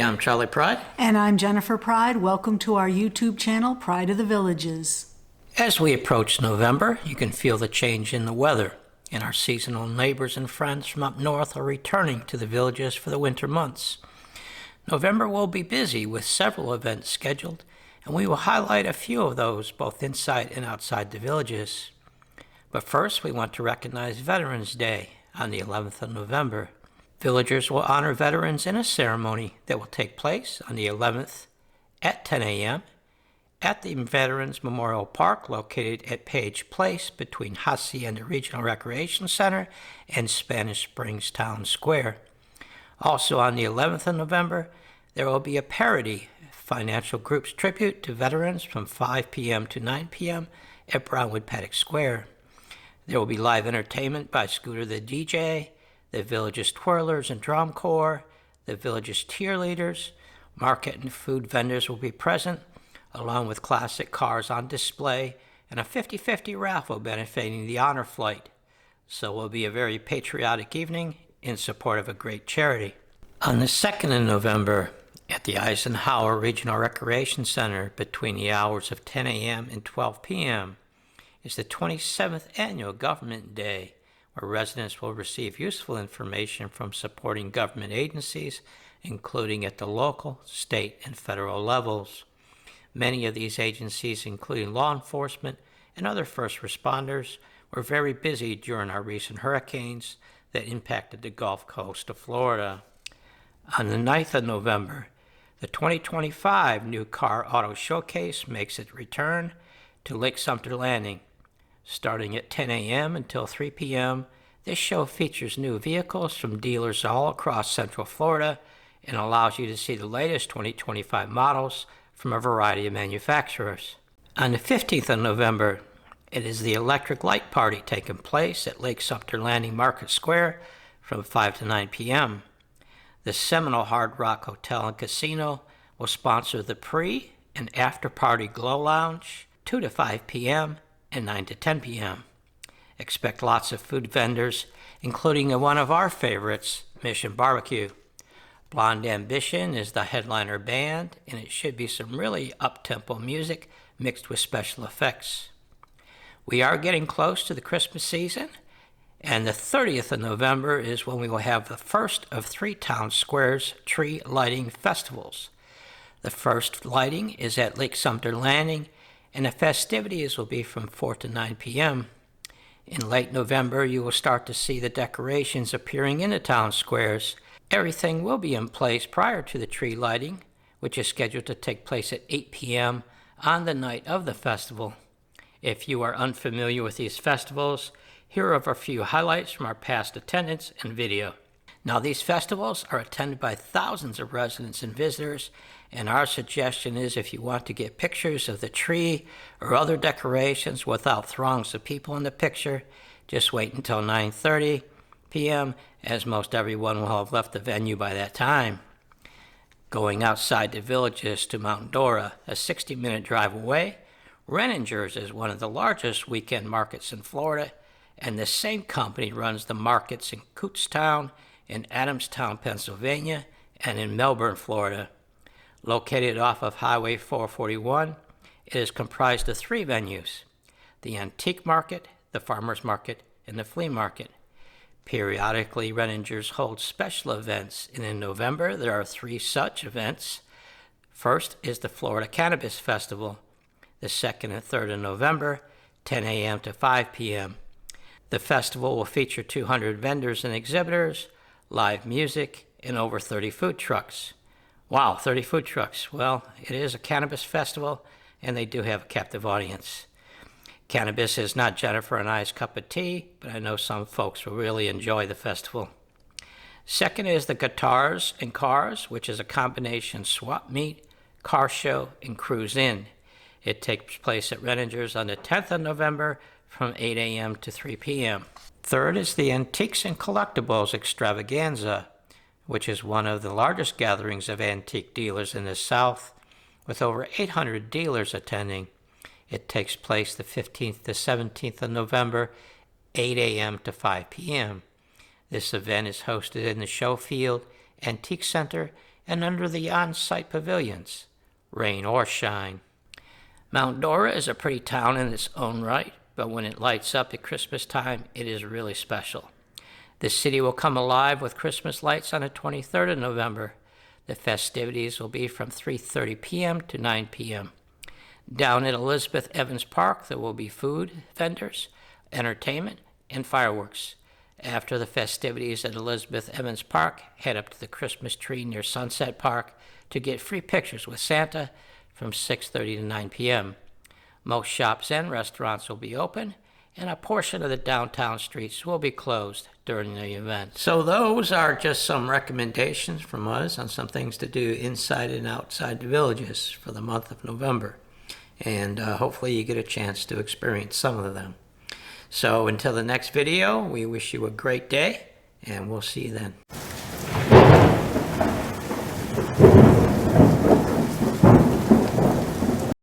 I'm Charlie Pryde. And I'm Jennifer Pryde. Welcome to our YouTube channel, Pride of the Villages. As we approach November, you can feel the change in the weather, and our seasonal neighbors and friends from up north are returning to the villages for the winter months. November will be busy with several events scheduled, and we will highlight a few of those both inside and outside the villages. But first, we want to recognize Veterans Day on the 11th of November. Villagers will honor veterans in a ceremony that will take place on the 11th at 10 a.m. at the Veterans Memorial Park located at Page Place between Hacienda Regional Recreation Center and Spanish Springs Town Square. Also on the 11th of November, there will be a parody financial group's tribute to veterans from 5 p.m. to 9 p.m. at Brownwood Paddock Square. There will be live entertainment by Scooter the DJ, the Village's Twirlers and Drum Corps, the Village's Cheerleaders. Market and food vendors will be present, along with classic cars on display, and a 50-50 raffle benefiting the Honor Flight. So it will be a very patriotic evening in support of a great charity. On the 2nd of November, at the Eisenhower Regional Recreation Center between the hours of 10 a.m. and 12 p.m., is the 27th Annual Government Day, where residents will receive useful information from supporting government agencies, including at the local, state, and federal levels. Many of these agencies, including law enforcement and other first responders, were very busy during our recent hurricanes that impacted the Gulf Coast of Florida. On the 9th of November, the 2025 New Car Auto Showcase makes its return to Lake Sumter Landing. Starting at 10 a.m. until 3 p.m., this show features new vehicles from dealers all across Central Florida and allows you to see the latest 2025 models from a variety of manufacturers. On the 15th of November, it is the Electric Light Party taking place at Lake Sumter Landing Market Square from 5 to 9 p.m. The Seminole Hard Rock Hotel and Casino will sponsor the pre- and after-party Glow Lounge, 2 to 5 p.m., and 9 to 10 p.m. Expect lots of food vendors, including one of our favorites, Mission Barbecue. Blonde Ambition is the headliner band, and it should be some really up-tempo music mixed with special effects. We are getting close to the Christmas season, and the 30th of November is when we will have the first of 3 town squares tree lighting festivals. The first lighting is at Lake Sumter Landing, and the festivities will be from 4 to 9 p.m. In late November, you will start to see the decorations appearing in the town squares. Everything will be in place prior to the tree lighting, which is scheduled to take place at 8 p.m. on the night of the festival. If you are unfamiliar with these festivals, here are a few highlights from our past attendance and video. Now, these festivals are attended by thousands of residents and visitors, and our suggestion is if you want to get pictures of the tree or other decorations without throngs of people in the picture, just wait until 9:30 p.m., as most everyone will have left the venue by that time. Going outside the villages to Mount Dora, a 60-minute drive away, Reninger is one of the largest weekend markets in Florida, and the same company runs the markets in Kutztown, in Adamstown, Pennsylvania, and in Melbourne, Florida. Located off of Highway 441, it is comprised of 3 venues: the Antique Market, the Farmers Market, and the Flea Market. Periodically, Reningers holds special events, and in November there are 3 such events. First is the Florida Cannabis Festival, the 2nd and 3rd of November, 10 a.m. to 5 p.m. The festival will feature 200 vendors and exhibitors, live music, and over 30 food trucks. Wow, 30 food trucks. Well, it is a cannabis festival, and they do have a captive audience. Cannabis is not Jennifer and I's cup of tea, but I know some folks will really enjoy the festival. Second is the Guitars and Cars, which is a combination swap meet, car show, and cruise in. It takes place at Reninger's on the 10th of November from 8 a.m. to 3 p.m. Third is the Antiques and Collectibles Extravaganza, which is one of the largest gatherings of antique dealers in the South, with over 800 dealers attending. It takes place the 15th to 17th of November, 8 a.m. to 5 p.m. This event is hosted in the Showfield Antique Center and under the on-site pavilions, rain or shine. Mount Dora is a pretty town in its own right, but when it lights up at Christmas time, it is really special. The city will come alive with Christmas lights on the 23rd of November. The festivities will be from 3:30 p.m. to 9 p.m. Down at Elizabeth Evans Park, there will be food vendors, entertainment, and fireworks. After the festivities at Elizabeth Evans Park, head up to the Christmas tree near Sunset Park to get free pictures with Santa from 6:30 to 9 p.m. Most shops and restaurants will be open, and a portion of the downtown streets will be closed during the event. So those are just some recommendations from us on some things to do inside and outside the villages for the month of November. And hopefully you get a chance to experience some of them. So until the next video, we wish you a great day, and we'll see you then.